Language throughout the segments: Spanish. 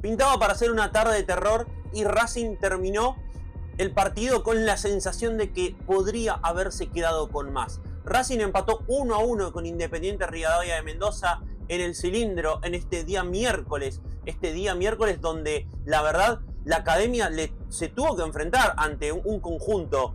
Pintaba para ser una tarde de terror y Racing terminó el partido con la sensación de que podría haberse quedado con más. Racing empató 1-1 con Independiente Rivadavia de Mendoza en el Cilindro en este día miércoles donde la verdad la academia se tuvo que enfrentar ante un conjunto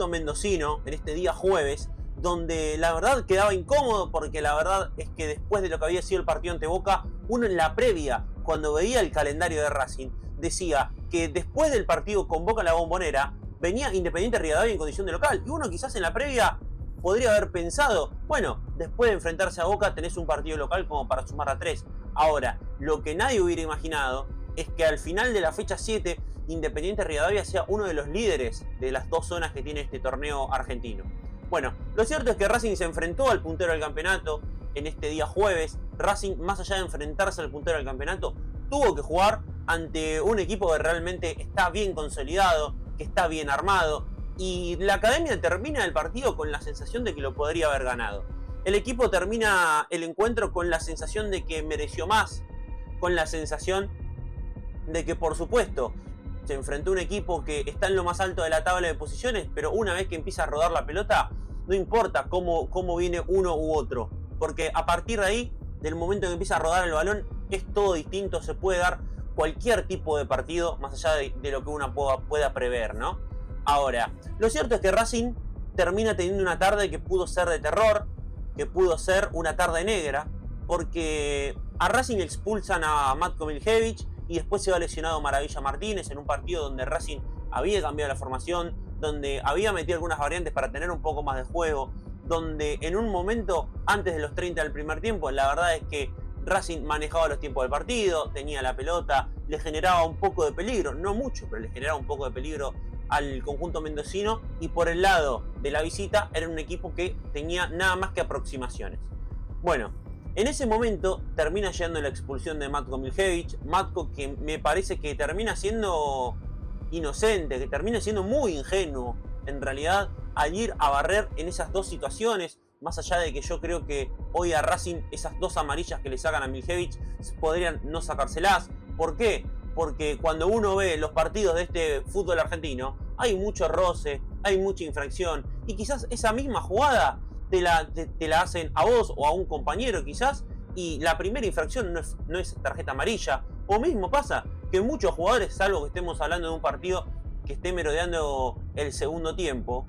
mendocino en este día jueves, donde la verdad quedaba incómodo, porque la verdad es que después de lo que había sido el partido ante Boca, uno en la previa, cuando veía el calendario de Racing, decía que después del partido con Boca en la Bombonera, venía Independiente Rivadavia en condición de local, y uno quizás en la previa podría haber pensado, bueno, después de enfrentarse a Boca tenés un partido local como para sumar a 3. Ahora, lo que nadie hubiera imaginado es que al final de la fecha 7, Independiente Rivadavia sea uno de los líderes de las dos zonas que tiene este torneo argentino. Bueno, lo cierto es que Racing se enfrentó al puntero del campeonato en este día jueves. Racing, más allá de enfrentarse al puntero del campeonato, tuvo que jugar ante un equipo que realmente está bien consolidado, que está bien armado, y la academia termina el partido con la sensación de que lo podría haber ganado. El equipo termina el encuentro con la sensación de que mereció más, con la sensación de que, por supuesto, se enfrentó a un equipo que está en lo más alto de la tabla de posiciones, pero una vez que empieza a rodar la pelota, no importa cómo viene uno u otro, porque a partir de ahí, del momento en que empieza a rodar el balón, es todo distinto, se puede dar cualquier tipo de partido, más allá de lo que uno pueda prever, ¿no? Ahora, lo cierto es que Racing termina teniendo una tarde que pudo ser de terror, que pudo ser una tarde negra, porque a Racing expulsan a Matko Miljevic, y después se va lesionado Maravilla Martínez en un partido donde Racing había cambiado la formación, donde había metido algunas variantes para tener un poco más de juego, donde en un momento, antes de los 30 del primer tiempo, la verdad es que Racing manejaba los tiempos del partido, tenía la pelota, le generaba un poco de peligro, no mucho, pero le generaba un poco de peligro al conjunto mendocino, y por el lado de la visita era un equipo que tenía nada más que aproximaciones. Bueno, en ese momento termina llegando la expulsión de Matko Miljevic. Matko, que me parece que termina siendo inocente, que termina siendo muy ingenuo en realidad al ir a barrer en esas dos situaciones, más allá de que yo creo que hoy a Racing esas dos amarillas que le sacan a Miljevic podrían no sacárselas. ¿Por qué? Porque cuando uno ve los partidos de este fútbol argentino, hay mucho roce, hay mucha infracción, y quizás esa misma jugada te la hacen a vos o a un compañero quizás, y la primera infracción no es tarjeta amarilla. O mismo pasa que muchos jugadores, salvo que estemos hablando de un partido que esté merodeando el segundo tiempo,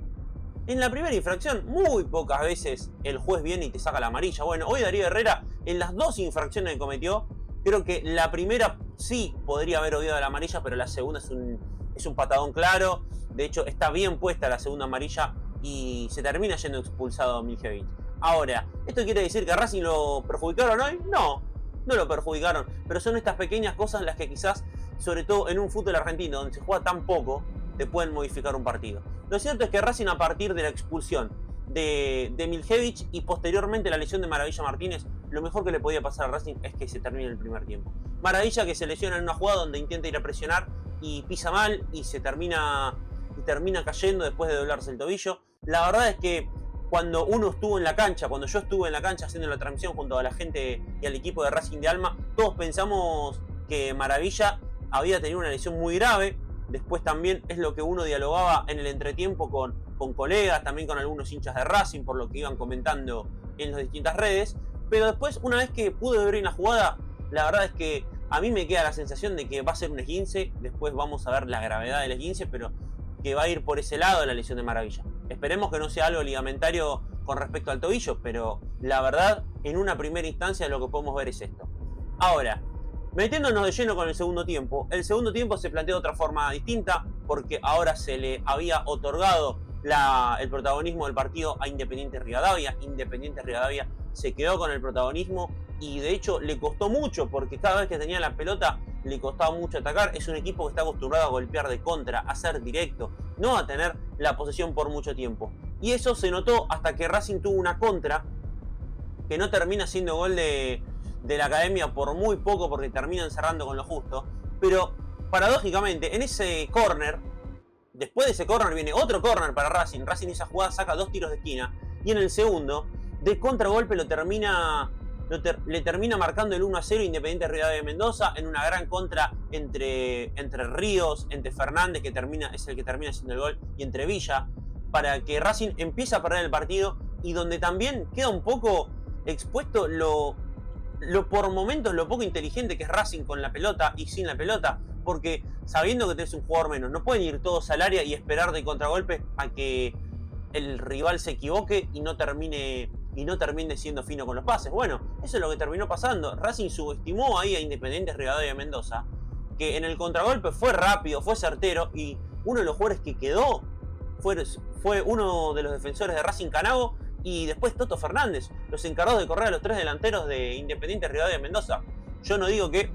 en la primera infracción muy pocas veces el juez viene y te saca la amarilla. Bueno, hoy Darío Herrera, en las dos infracciones que cometió, creo que la primera sí podría haber odiado la amarilla, pero la segunda es un patadón claro. De hecho, está bien puesta la segunda amarilla y se termina yendo expulsado Miljevic. Ahora, ¿esto quiere decir que a Racing lo perjudicaron hoy? No lo perjudicaron, pero son estas pequeñas cosas las que quizás, sobre todo en un fútbol argentino donde se juega tan poco, te pueden modificar un partido. Lo cierto es que Racing, a partir de la expulsión de Miljevic y posteriormente la lesión de Maravilla Martínez, lo mejor que le podía pasar a Racing es que se termine el primer tiempo. Maravilla, que se lesiona en una jugada donde intenta ir a presionar y pisa mal y termina cayendo después de doblarse el tobillo. La verdad es que cuando uno estuvo en la cancha, cuando yo estuve en la cancha haciendo la transmisión junto a la gente y al equipo de Racing de Alma, todos pensamos que Maravilla había tenido una lesión muy grave. Después también es lo que uno dialogaba en el entretiempo con colegas, también con algunos hinchas de Racing, por lo que iban comentando en las distintas redes. Pero después, una vez que pude ver en la jugada, la verdad es que a mí me queda la sensación de que va a ser un esguince. Después vamos a ver la gravedad del esguince, pero que va a ir por ese lado la lesión de Maravilla. Esperemos que no sea algo ligamentario con respecto al tobillo, pero la verdad, en una primera instancia lo que podemos ver es esto. Ahora, metiéndonos de lleno con el segundo tiempo se plantea de otra forma distinta, porque ahora se le había otorgado el protagonismo del partido a Independiente Rivadavia. Independiente Rivadavia se quedó con el protagonismo y de hecho le costó mucho, porque cada vez que tenía la pelota le costaba mucho atacar. Es un equipo que está acostumbrado a golpear de contra, a ser directo, no a tener la posesión por mucho tiempo. Y eso se notó hasta que Racing tuvo una contra que no termina siendo gol de la academia por muy poco, porque terminan cerrando con lo justo. Pero paradójicamente, en ese córner, después de ese córner viene otro córner para Racing. Racing, esa jugada, saca 2 tiros de esquina, y en el segundo, de contragolpe lo termina le termina marcando el 1-0 Independiente Rivadavia de Mendoza en una gran contra entre Ríos, entre Fernández, que es el que termina haciendo el gol, y entre Villa, para que Racing empiece a perder el partido, y donde también queda un poco expuesto por momentos lo poco inteligente que es Racing con la pelota y sin la pelota, porque sabiendo que tenés un jugador menos, no pueden ir todos al área y esperar de contragolpe a que el rival se equivoque y no termine siendo fino con los pases. Bueno, eso es lo que terminó pasando. Racing subestimó ahí a Independiente Rivadavia de Mendoza, que en el contragolpe fue rápido, fue certero, y uno de los jugadores que quedó fue uno de los defensores de Racing, Canago, y después Toto Fernández, los encargados de correr a los 3 delanteros de Independiente Rivadavia de Mendoza. Yo no digo que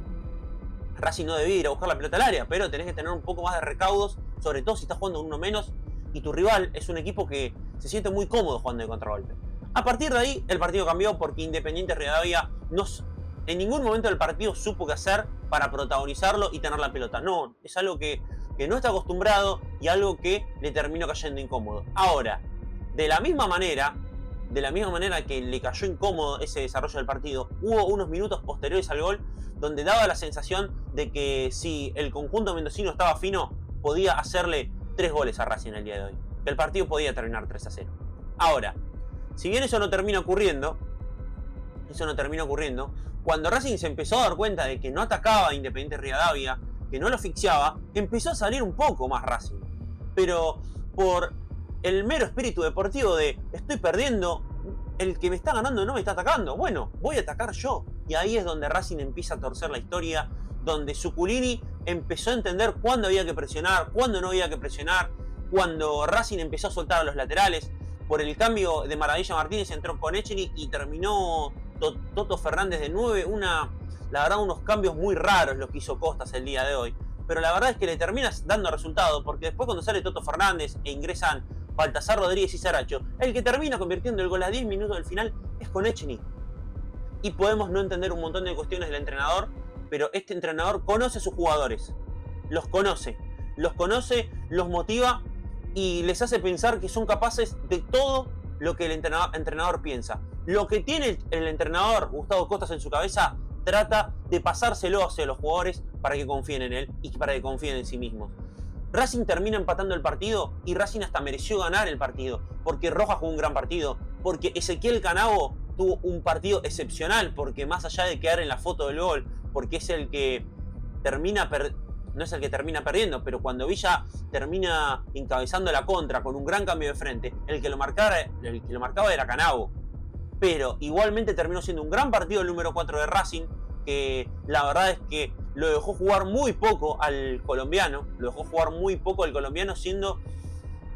Racing no debía ir a buscar la pelota al área, pero tenés que tener un poco más de recaudos, sobre todo si estás jugando uno menos y tu rival es un equipo que se siente muy cómodo jugando de contragolpe. A partir de ahí, el partido cambió porque Independiente Rivadavia en ningún momento del partido supo qué hacer para protagonizarlo y tener la pelota. No, es algo que no está acostumbrado y algo que le terminó cayendo incómodo. Ahora, de la misma manera que le cayó incómodo ese desarrollo del partido, hubo unos minutos posteriores al gol donde daba la sensación de que si el conjunto mendocino estaba fino, podía hacerle 3 goles a Racing el día de hoy. Que el partido podía terminar 3-0. Ahora, si bien eso no termina ocurriendo, cuando Racing se empezó a dar cuenta de que no atacaba a Independiente Rivadavia, que no lo asfixiaba, empezó a salir un poco más Racing. Pero por el mero espíritu deportivo de estoy perdiendo, el que me está ganando no me está atacando, bueno, voy a atacar yo. Y ahí es donde Racing empieza a torcer la historia, donde Zuculini empezó a entender cuándo había que presionar, cuándo no había que presionar, cuando Racing empezó a soltar a los laterales. Por el cambio de Maravilla Martínez entró con Echeni y terminó Toto Fernández de 9. La verdad, unos cambios muy raros los que hizo Costas el día de hoy. Pero la verdad es que le terminas dando resultado, porque después cuando sale Toto Fernández e ingresan Baltasar Rodríguez y Saracho, el que termina convirtiendo el gol a 10 minutos del final es con Echeni. Y podemos no entender un montón de cuestiones del entrenador, pero este entrenador conoce a sus jugadores, los conoce, los motiva y les hace pensar que son capaces de todo lo que el entrenador piensa. Lo que tiene el entrenador Gustavo Costas en su cabeza, trata de pasárselo hacia los jugadores para que confíen en él y para que confíen en sí mismos. Racing termina empatando el partido y Racing hasta mereció ganar el partido, porque Rojas jugó un gran partido, porque Ezequiel Canago tuvo un partido excepcional, porque más allá de quedar en la foto del gol, porque es el que no es el que termina perdiendo, pero cuando Villa termina encabezando la contra con un gran cambio de frente, el que lo marcaba era Canago. Pero igualmente terminó siendo un gran partido el número 4 de Racing, que la verdad es que lo dejó jugar muy poco al colombiano,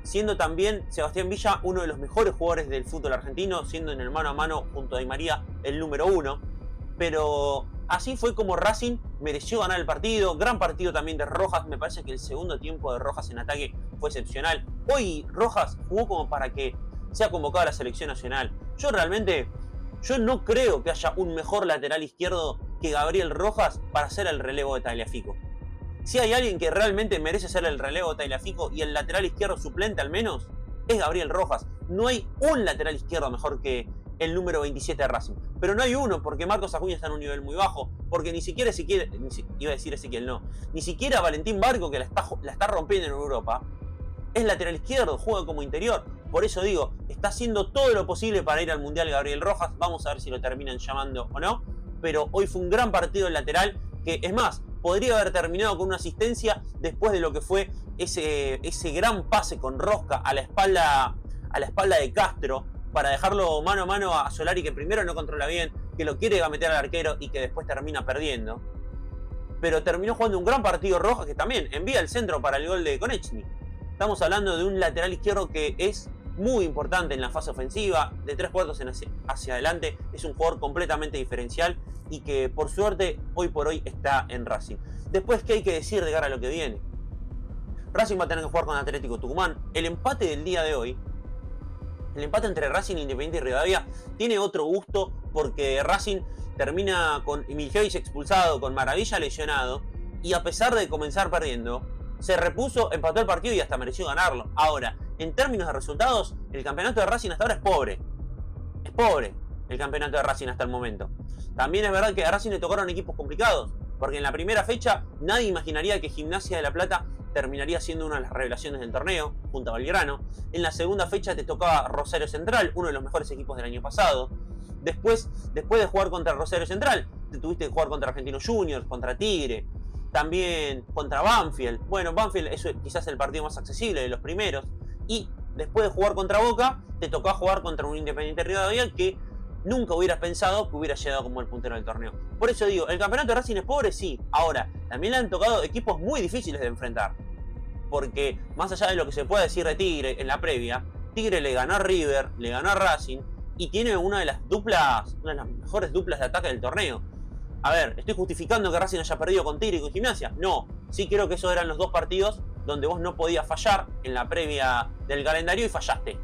siendo también Sebastián Villa uno de los mejores jugadores del fútbol argentino, siendo en el mano a mano junto a Di María el número 1. Pero así fue como Racing mereció ganar el partido. Gran partido también de Rojas. Me parece que el segundo tiempo de Rojas en ataque fue excepcional. Hoy Rojas jugó como para que sea convocado a la selección nacional. Yo no creo que haya un mejor lateral izquierdo que Gabriel Rojas para hacer el relevo de Tagliafico. Si hay alguien que realmente merece hacer el relevo de Tagliafico y el lateral izquierdo suplente al menos, es Gabriel Rojas. No hay un lateral izquierdo mejor que el número 27 de Racing. Pero no hay uno, porque Marcos Acuña está en un nivel muy bajo, porque ni siquiera Valentín Barco, que la está rompiendo en Europa, es lateral izquierdo, juega como interior. Por eso digo, está haciendo todo lo posible para ir al Mundial Gabriel Rojas. Vamos a ver si lo terminan llamando o no. Pero hoy fue un gran partido el lateral, que es más, podría haber terminado con una asistencia después de lo que fue ese gran pase con rosca a la espalda de Castro, para dejarlo mano a mano a Solari, que primero no controla bien, que lo quiere gametear al arquero y que después termina perdiendo. Pero terminó jugando un gran partido Rojas, que también envía el centro para el gol de Konechny. Estamos hablando de un lateral izquierdo que es muy importante en la fase ofensiva, de 3/4 hacia adelante. Es un jugador completamente diferencial y que por suerte hoy por hoy está en Racing. Después, ¿qué hay que decir de cara a lo que viene? Racing va a tener que jugar con Atlético Tucumán. El empate del día de hoy, el empate entre Racing, Independiente y Rivadavia, tiene otro gusto porque Racing termina con Miljevic expulsado, con Maravilla lesionado, y a pesar de comenzar perdiendo, se repuso, empató el partido y hasta mereció ganarlo. Ahora, en términos de resultados, el campeonato de Racing hasta ahora es pobre. Es pobre. el campeonato de Racing hasta el momento. También es verdad que a Racing le tocaron equipos complicados, porque en la primera fecha nadie imaginaría que Gimnasia de La Plata terminaría siendo una de las revelaciones del torneo, junto a Belgrano. En la segunda fecha te tocaba Rosario Central, uno de los mejores equipos del año pasado. Después de jugar contra Rosario Central, te tuviste que jugar contra Argentinos Juniors, contra Tigre, también contra Banfield. Bueno, Banfield es quizás el partido más accesible de los primeros. Y después de jugar contra Boca, te tocó jugar contra un Independiente Rivadavia que nunca hubieras pensado que hubiera llegado como el puntero del torneo. Por eso digo, el campeonato de Racing es pobre, sí. Ahora, también le han tocado equipos muy difíciles de enfrentar. Porque más allá de lo que se puede decir de Tigre en la previa, Tigre le ganó a River, le ganó a Racing y tiene una de las mejores duplas de ataque del torneo. A ver, ¿estoy justificando que Racing haya perdido con Tigre y con Gimnasia? No, sí creo que esos eran los dos partidos donde vos no podías fallar en la previa del calendario y fallaste.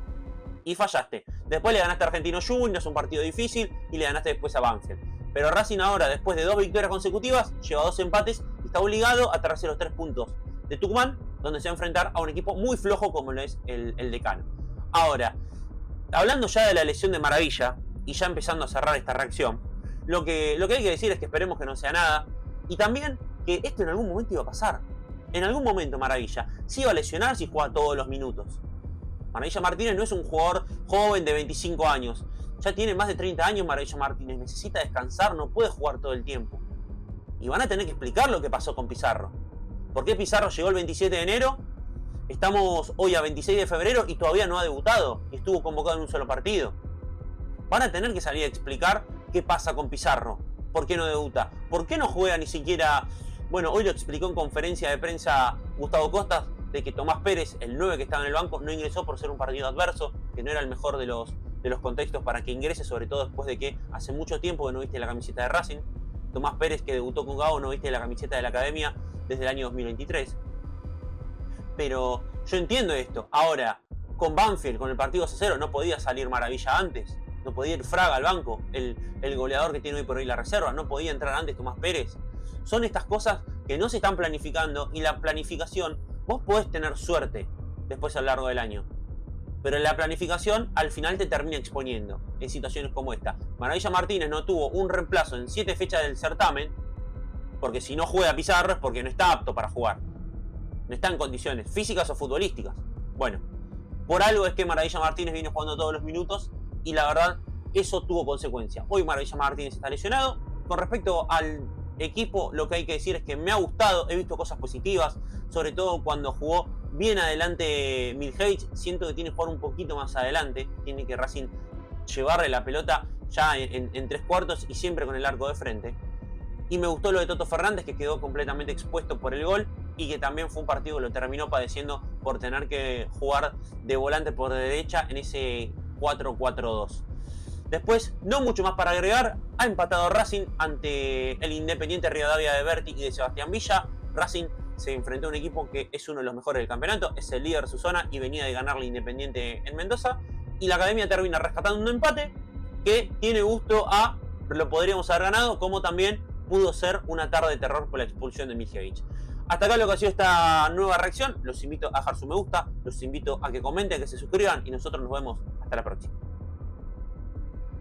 Después le ganaste a Argentinos Juniors, un partido difícil, y le ganaste después a Banfield. Pero Racing ahora, después de 2 victorias consecutivas, lleva 2 empates y está obligado a traerse los 3 puntos de Tucumán, donde se va a enfrentar a un equipo muy flojo como lo es el Decano. Ahora, hablando ya de la lesión de Maravilla, y ya empezando a cerrar esta reacción, lo que hay que decir es que esperemos que no sea nada, y también que esto en algún momento iba a pasar. En algún momento Maravilla se iba a lesionar si juega todos los minutos. Maravilla Martínez no es un jugador joven de 25 años. Ya tiene más de 30 años Maravilla Martínez. Necesita descansar, no puede jugar todo el tiempo. Y van a tener que explicar lo que pasó con Pizarro. ¿Por qué Pizarro llegó el 27 de enero? Estamos hoy a 26 de febrero y todavía no ha debutado. Y estuvo convocado en un solo partido. Van a tener que salir a explicar qué pasa con Pizarro. ¿Por qué no debuta? ¿Por qué no juega ni siquiera? Bueno, hoy lo explicó en conferencia de prensa Gustavo Costas, de que Tomás Pérez, el 9 que estaba en el banco, no ingresó por ser un partido adverso, que no era el mejor de los contextos para que ingrese, sobre todo después de que hace mucho tiempo que no viste la camiseta de Racing. Tomás Pérez, que debutó con Gago, no viste la camiseta de la academia desde el año 2023. Pero yo entiendo esto. Ahora, con Banfield, con el partido 2-0, no podía salir Maravilla antes. No podía ir Fraga al banco, el goleador que tiene hoy por hoy la reserva. No podía entrar antes Tomás Pérez. Son estas cosas que no se están planificando, y la planificación, vos podés tener suerte después a lo largo del año, pero la planificación al final te termina exponiendo en situaciones como esta. Maravilla Martínez no tuvo un reemplazo en 7 fechas del certamen, porque si no juega Pizarro es porque no está apto para jugar. No está en condiciones físicas o futbolísticas. Bueno, por algo es que Maravilla Martínez viene jugando todos los minutos, y la verdad, eso tuvo consecuencias. Hoy Maravilla Martínez está lesionado. Con respecto al equipo, lo que hay que decir es que me ha gustado, he visto cosas positivas, sobre todo cuando jugó bien adelante Miljevic. Siento que tiene que jugar un poquito más adelante, tiene que Racing llevarle la pelota ya en 3 cuartos y siempre con el arco de frente. Y me gustó lo de Toto Fernández, que quedó completamente expuesto por el gol, y que también fue un partido que lo terminó padeciendo por tener que jugar de volante por derecha en ese 4-4-2. Después, no mucho más para agregar. Ha empatado Racing ante el Independiente Rivadavia de Berti y de Sebastián Villa. Racing se enfrentó a un equipo que es uno de los mejores del campeonato, es el líder de su zona y venía de ganarle Independiente en Mendoza. Y la academia termina rescatando un empate que tiene gusto a lo podríamos haber ganado, como también pudo ser una tarde de terror por la expulsión de Miljevic. Hasta acá lo que ha sido esta nueva reacción. Los invito a dejar su me gusta, los invito a que comenten, a que se suscriban, y nosotros nos vemos hasta la próxima.